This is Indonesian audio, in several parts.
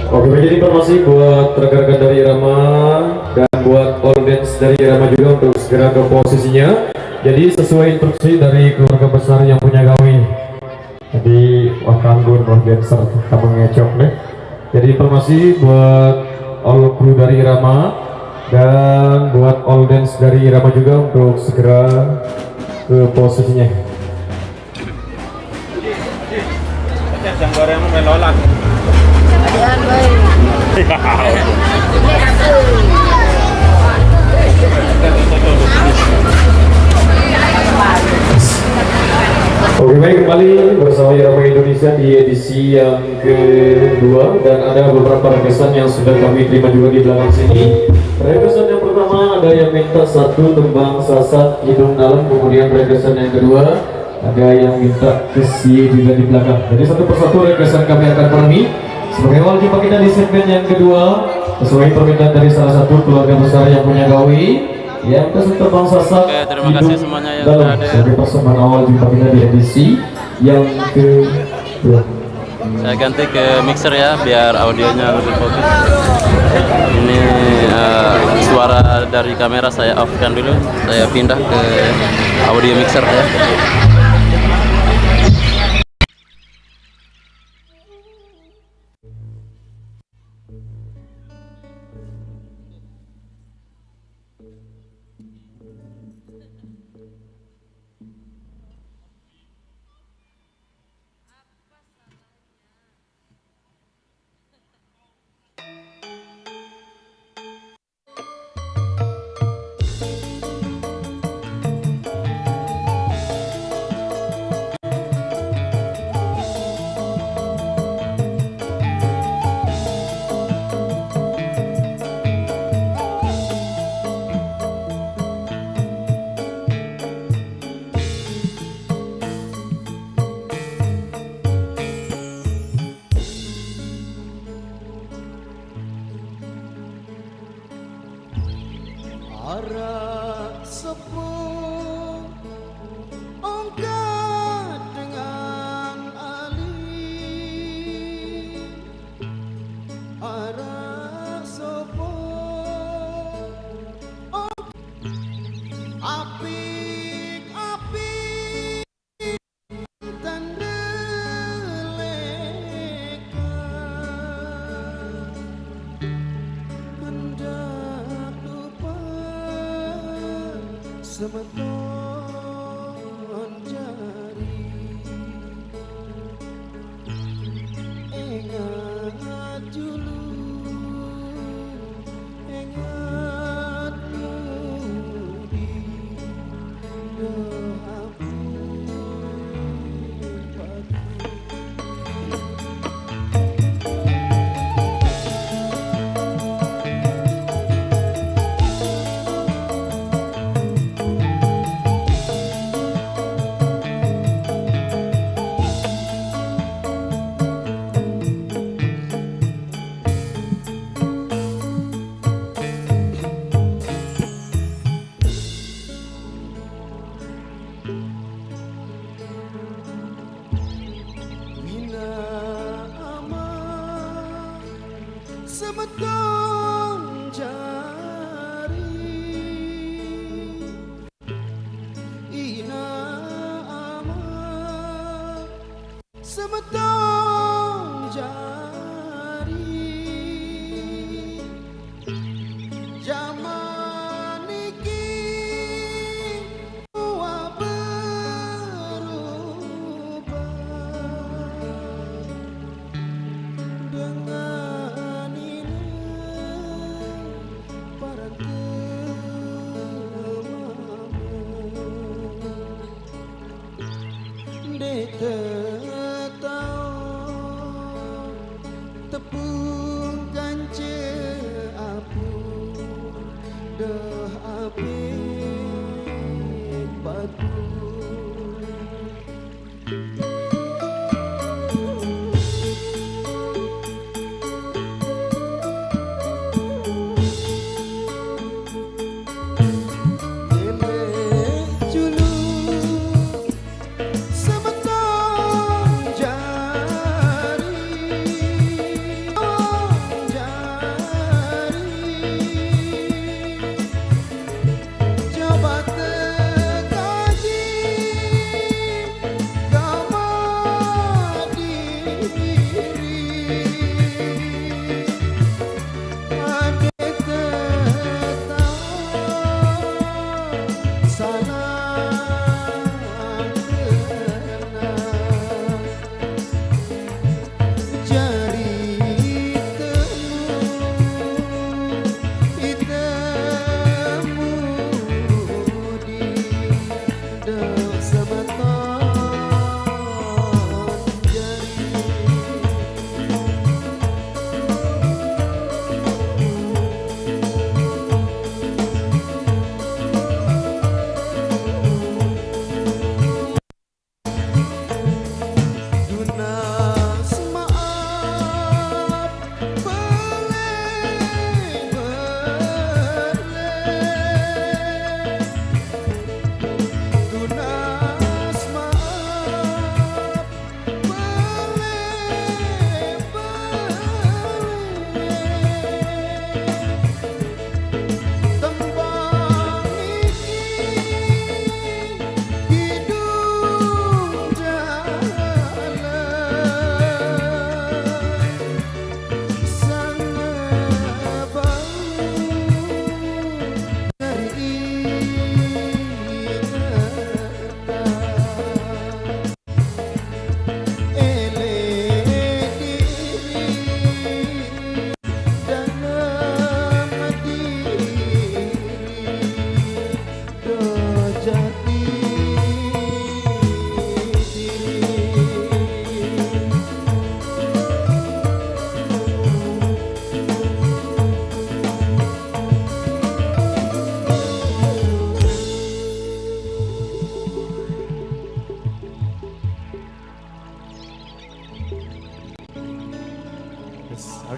Oke, menjadi informasi buat rekan-rekan dari Irama dan buat audiens dari Irama juga untuk segera ke posisinya. Jadi sesuai instruksi dari keluarga besar yang punya gawe. Jadi wakanggur roh dancer kamu ngecok deh. Jadi informasi buat all kru dari Irama dan buat audiens dari Irama juga untuk segera ke posisinya. Yang goreng menolak. Adian baik. Oke, baik, kembali bersama Irama Indonesia di edisi yang kedua dan ada beberapa requestan yang sudah kami terima juga di belakang sini. Requestan yang pertama ada yang minta satu tembang Sasak Hidung Dalam, kemudian requestan yang kedua ada yang minta kesi juga di belakang. Jadi satu persatu requestan kami akan penuhi. Sebagai awal jumpa kita di segmen yang kedua sesuai permintaan dari salah satu keluarga besar yang punya gawe yang peserta Bang Sasak. Oke, terima kasih semuanya yang dalam hadir. sebagai persembahan awal jumpa kita di edisi yang kedua. Saya ganti ke mixer ya biar audionya lebih fokus. Ini suara dari kamera saya off kan dulu, saya pindah ke audio mixer ya. Arak sepuh ongkat dengan alih. Arak sepuh apik-apik tandelekan hendak lupa semeton jari. Ingat dulu, ingat budi doaku padamu. Bina aman semeton jari. Ina aman semeton jari. Zaman iki tua berubah dengan ini tetau tepung kance apu deh apik batu.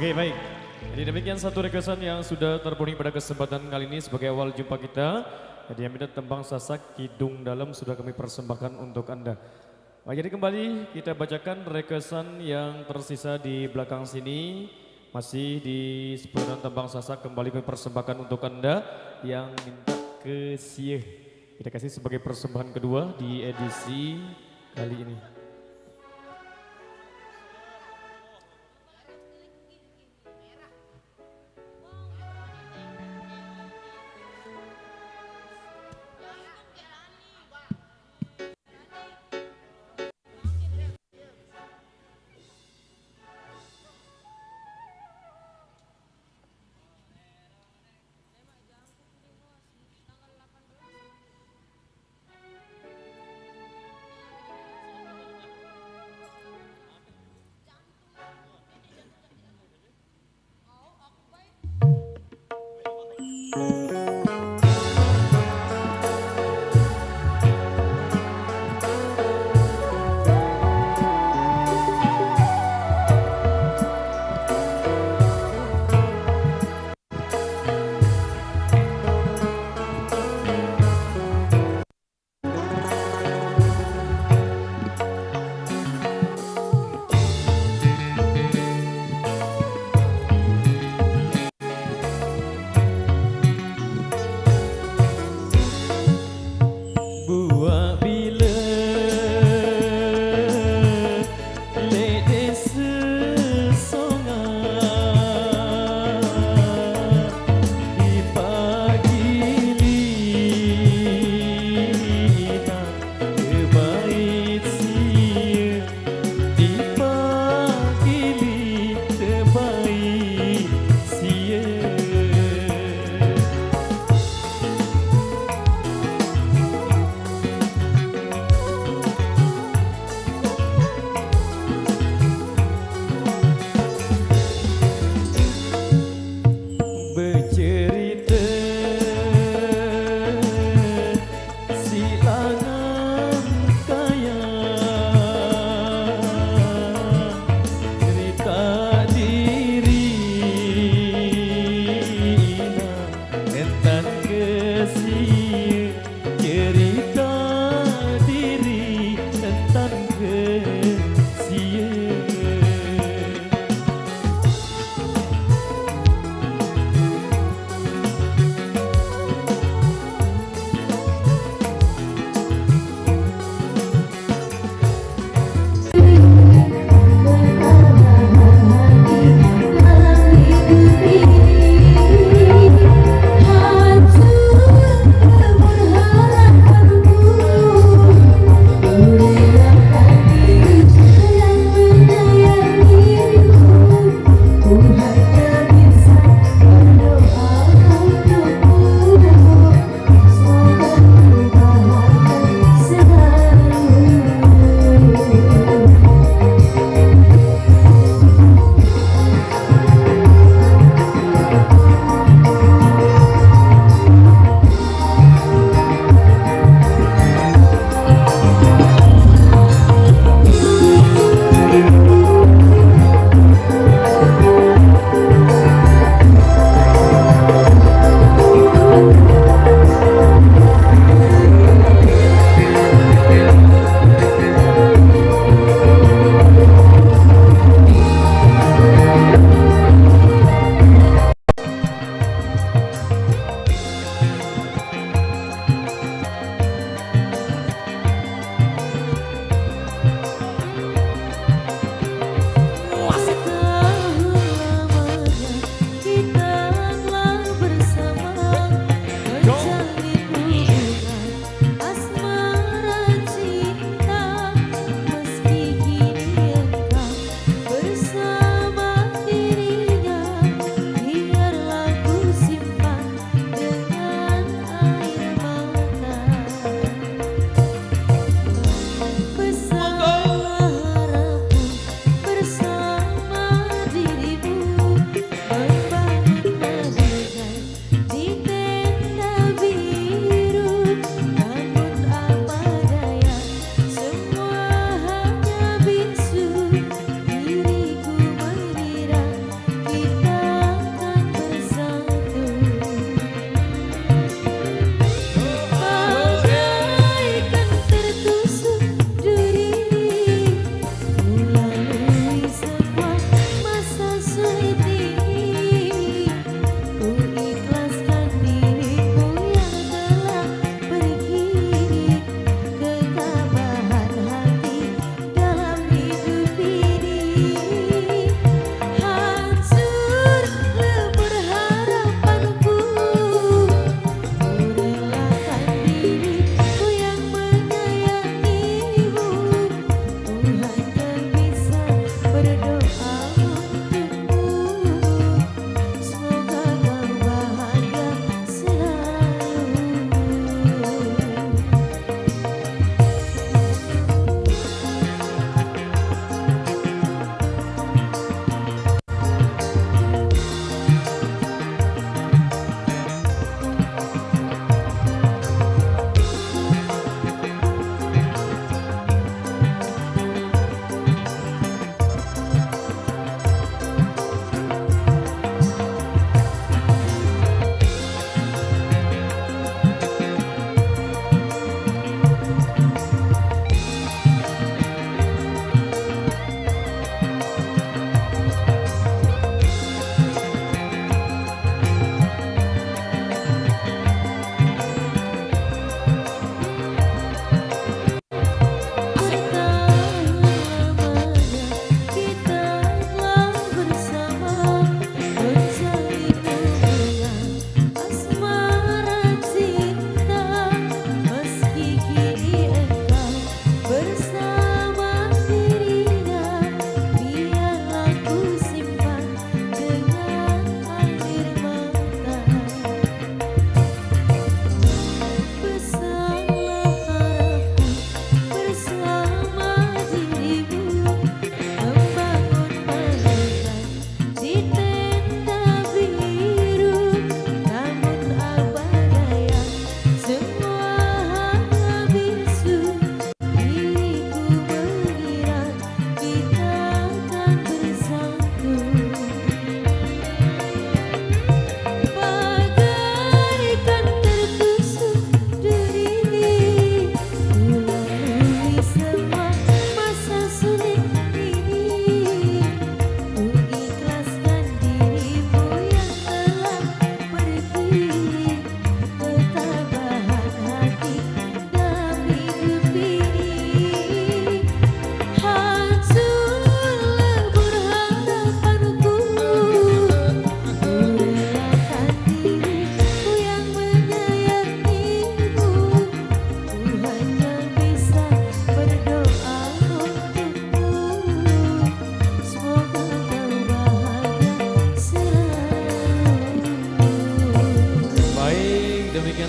Oke, baik. Jadi demikian satu requestan yang sudah terpenuhi pada kesempatan kali ini sebagai awal jumpa kita. Jadi yang minta tembang Sasak Kidung Dalam sudah kami persembahkan untuk Anda. Baik, jadi kembali kita bacakan requestan yang tersisa di belakang sini. Masih di seputaran tembang Sasak kembali kami persembahkan untuk Anda yang minta ke Sieh. Kita kasih sebagai persembahan kedua di edisi kali ini.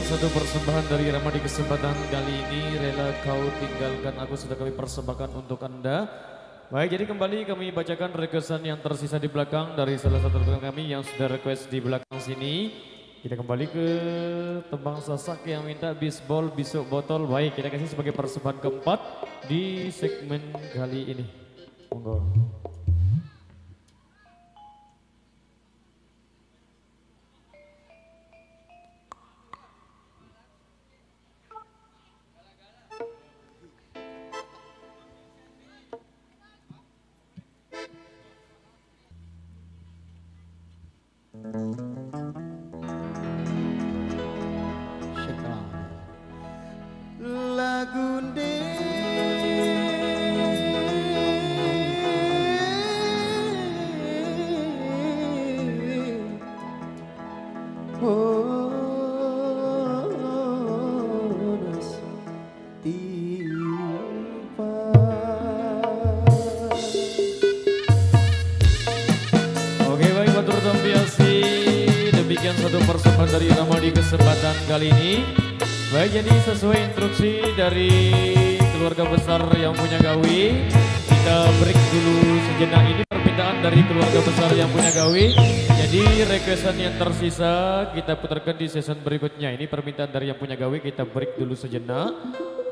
satu persembahan dari Rama di kesempatan kali ini. Rela kau tinggalkan aku sudah kami persembahkan untuk Anda. Baik, jadi kembali kami bacakan requestan yang tersisa di belakang dari salah satu rekan kami yang sudah request di belakang sini. Kita kembali ke tembang sasak yang minta bisbol bisuk botol. Baik, kita kasih sebagai persembahan keempat di segmen kali ini. Monggo. Lagunde Horas timpa. Oke, baik, matur tampiasi. Demikian satu persembahan dari Rama di kesempatan kali ini. Baik, jadi sesuai instruksi dari keluarga besar yang punya gawi, kita break dulu sejenak. Ini permintaan dari keluarga besar yang punya gawi. Jadi requestan yang tersisa kita putarkan di season berikutnya. Ini permintaan dari yang punya gawi, kita break dulu sejenak.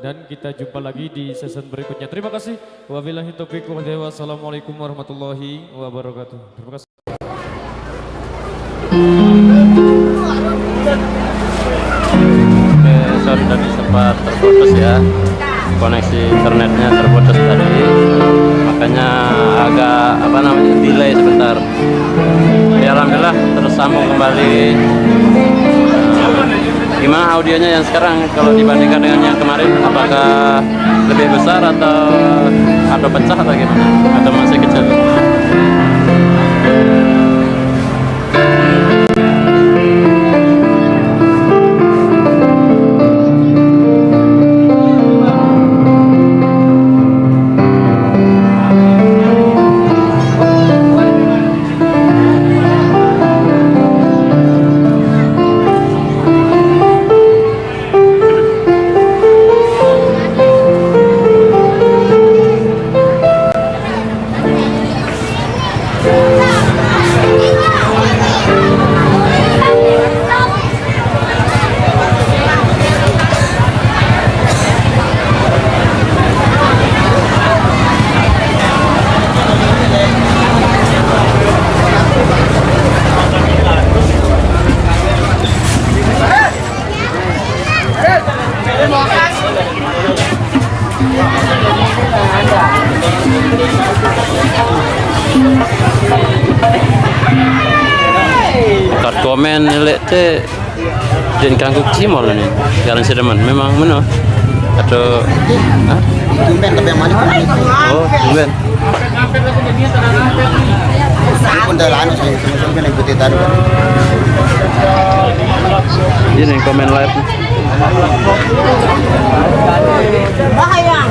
Dan kita jumpa lagi di season berikutnya. Terima kasih. Wabillahi taufiq wal hidayah. Wassalamualaikum warahmatullahi wabarakatuh. Terima kasih. Sorry tadi sempat terputus ya, koneksi internetnya terputus tadi, makanya agak delay sebentar. Ya, alhamdulillah tersambung kembali. Gimana audionya yang sekarang kalau dibandingkan dengan yang kemarin, apakah lebih besar atau pecah atau gimana, atau masih kecil? Komen nilai teh dan kangguk cimol ini sekarang sedeman memang mana atau tumben tapi yang mana oh tumben pun dah anu saya mungkin yang putih tadi ini komen live Bahaya.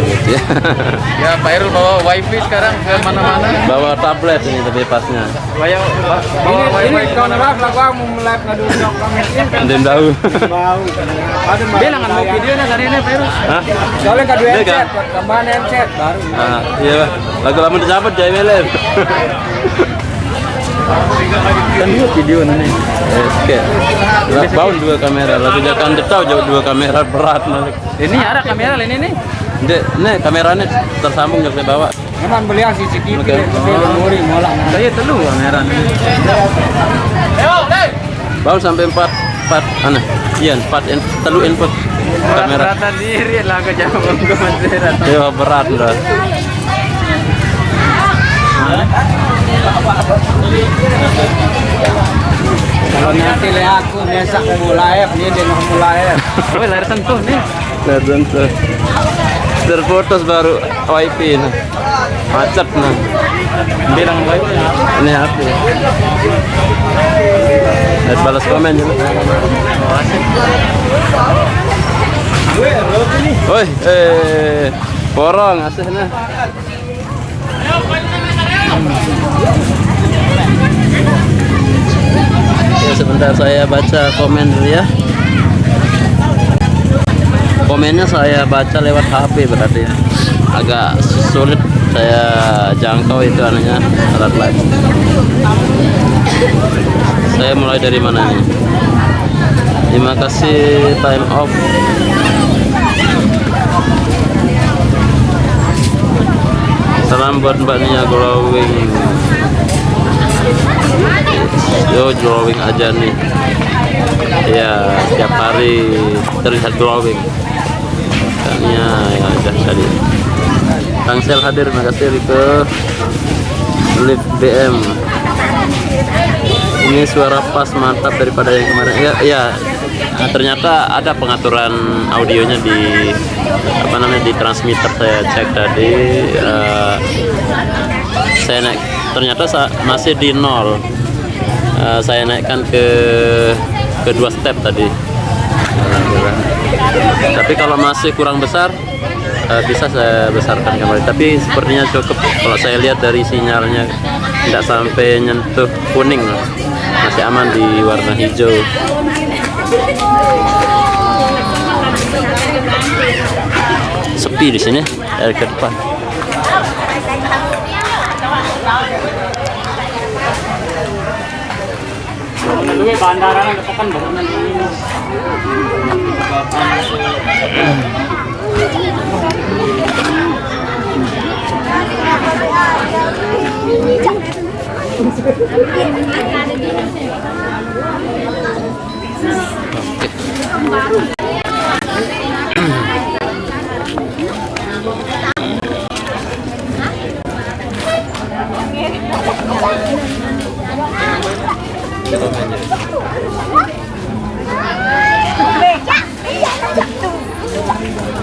gitu ya. Ya Pak Irul bawa wifi sekarang ke mana-mana. Bawa tablet ini tapi pasnya. Ini kawan live lah gua mau live ngadu komen. Andem tahu. Bilang kan mau videonya dari ini Pak Irul. Hah? Soalnya kadu Iya, headset, kan? tambahan headset baru. Ah, iya. Lagu lama disahabat jaya melem. Kan dua video nih. Oke. Baun dua kamera. Lagu jangan tahu jauh dua kamera berat malik. Ini ada kamera ini nih. Nih kameranya tersambung jauh saya bawa. Memang beli yang CCTV Oke. tapi memori mola. Saya telu kamera. Baun sampai 4 aneh. Iya, 4 telu input kamera. Rata diri lah ke jauh ke Madura. Dewa berat udah. Kalau nanti lihat aku besok mulai ini dia mau mulai. Oh, lahir tentu nih. Kelihatan tuh. Terputus baru wifi nah. Macet nah. Bilang wifi. Ini HP. balas komen juga. Woi, borong asihnya. Ya, sebentar saya baca komen dulu ya. Komennya saya baca lewat HP berarti ya. Agak sulit saya jangkau itu anunya alat live. Saya mulai dari mana nih? Terima kasih time off. Salam buat Mbak Nia glowing. Yo glowing aja nih. Ya setiap hari terlihat glowing. Nia ya udah tadi. Tangsel hadir, makasih ke Live BM. Ini suara pas mantap daripada yang kemarin. Ya, nah, ternyata ada pengaturan audionya di apa namanya di transmitter. Saya cek tadi, saya naik, ternyata masih di 0. Saya naikkan ke kedua step tadi. Tapi kalau masih kurang besar, bisa saya besarkan kembali. Tapi sepertinya cukup. Kalau saya lihat dari sinyalnya tidak sampai nyentuh kuning, masih aman di warna hijau. Sepi di sini dari ke depan. Bandara depan baru nanti.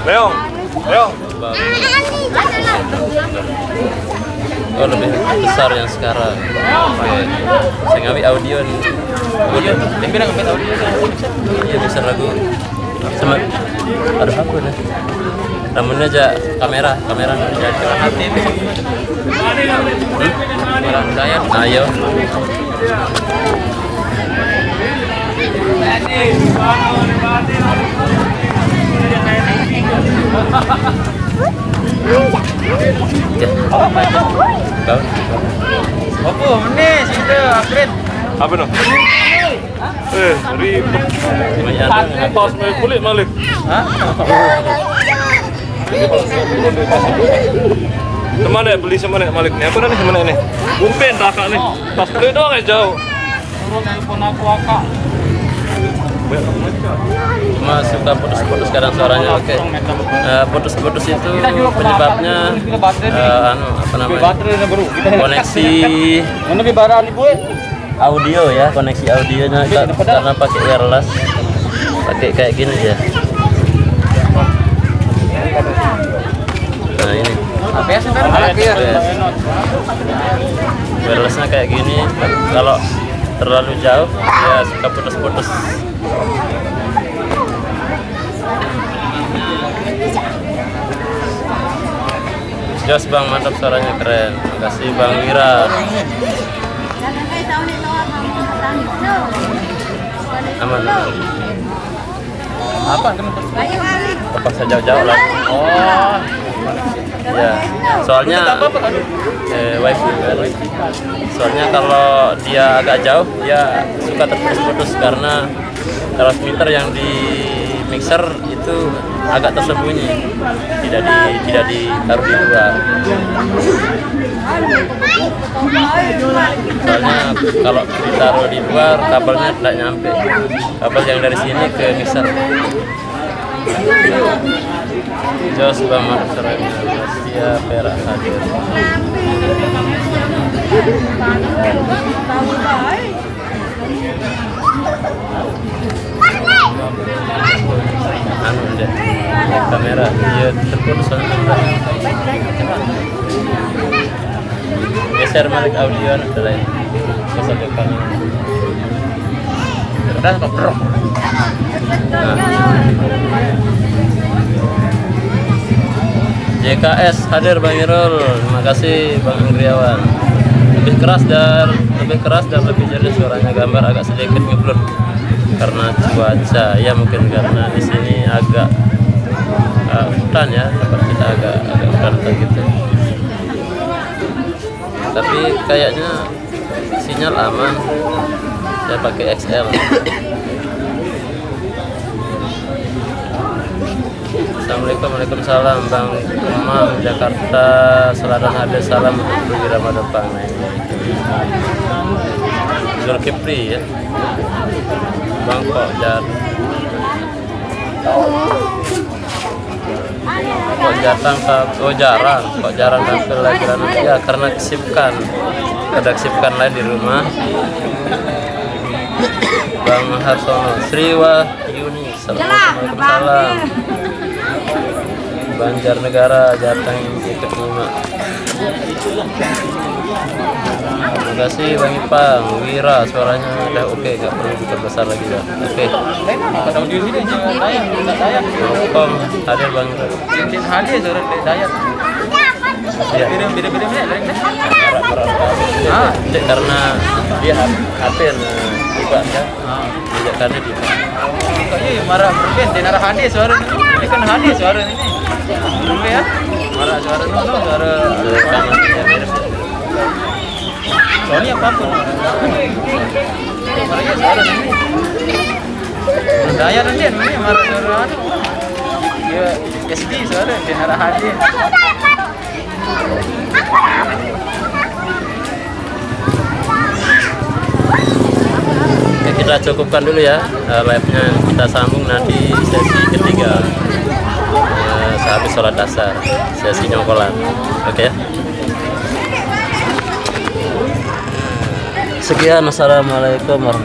Leong. Oh, lebih besar yang sekarang. Oke. Saya ngambil audio nih. Audio. Yang bilang ngambil audio. Iya, bisa lagu. Sama ada apa nih? Namunnya aja kamera dari jadi hati. Kamera saya. Ayo. Apa ini situ upgrade? Apa no? Ribet. Pas kulit Malik. Kemana ya beli sama nih Malik nih? Apa nih kemana nih? Bumpen kakak nih. Pas beli doang ya jauh. Turun telepon aku akak. Cuma suka putus-putus kadang suaranya. Oke. Putus-putus itu penyebabnya apa namanya? Koneksi audio ya, koneksi audionya karena pakai wireless, pakai kayak gini ya. Nah ini wirelessnya kayak gini, kalau terlalu jauh ya suka putus-putus. Jos Bang, mantap suaranya keren. Makasih Bang Wira. Aman. Apa? Terpaksa jauh-jauh lah. Oh. Ya, soalnya wifi. Soalnya kalau dia agak jauh, dia suka terputus-putus karena transmitter yang di mixer itu agak tersembunyi, tidak ditaruh di luar. Soalnya kalau ditaruh di luar kabelnya tidak nyampe, kabel yang dari sini ke mixer. Jos Bang Marserena, Sia Perak hadir. Anu deh, kamera dia terputus kamera. Geser Malik audio ada lain. Geser depan. pedas apa brok. JKS hadir Bang Irul, terima kasih Bang Andriawan. Lebih keras dan lebih jernih suaranya, gambar agak sedikit ngeblur karena cuaca. Ya mungkin karena di sini agak hutan ya, tempat kita agak hutan gitu. Tapi kayaknya sinyal aman. Saya pakai XL. Assalamualaikum, waalaikumsalam Bang Umam Jakarta Selatan, hadir salam untuk Ramadan Depan. Zulkifli ya, Bang kok jarang tampil lagi ya karena kesibukan, ada kesibukan lain di rumah. Bang Harsono, Sri Wahyuni, Waalaikumsalam. Banjarnegara, Jateng ikut nyimak. Terima kasih Bang Ipang, Wira, suaranya udah oke, gak perlu diperbesar lagi ya. Oke. Pada audio sini jangan dayat. Kom, hadir Bang. Cincin hadir suara dayat. Ya. Beda-beda lain. Ah, karena dia hampir juga ya. Bijakannya dia. Kayaknya marah berbeda di arah hadir suara ini kan hadir suara ini. Oke ya. Marah suara suara soalnya apapun. Marahnya suara ini. Daya nanti ini marah suara dia SD suara di arah hadir. Oke, kita cukupkan dulu ya live-nya, kita sambung nanti sesi ketiga sehabis sholat asar, sesi nyongkolan. Oke ya. Sekian, assalamualaikum warahmatullahi wabarakatuh.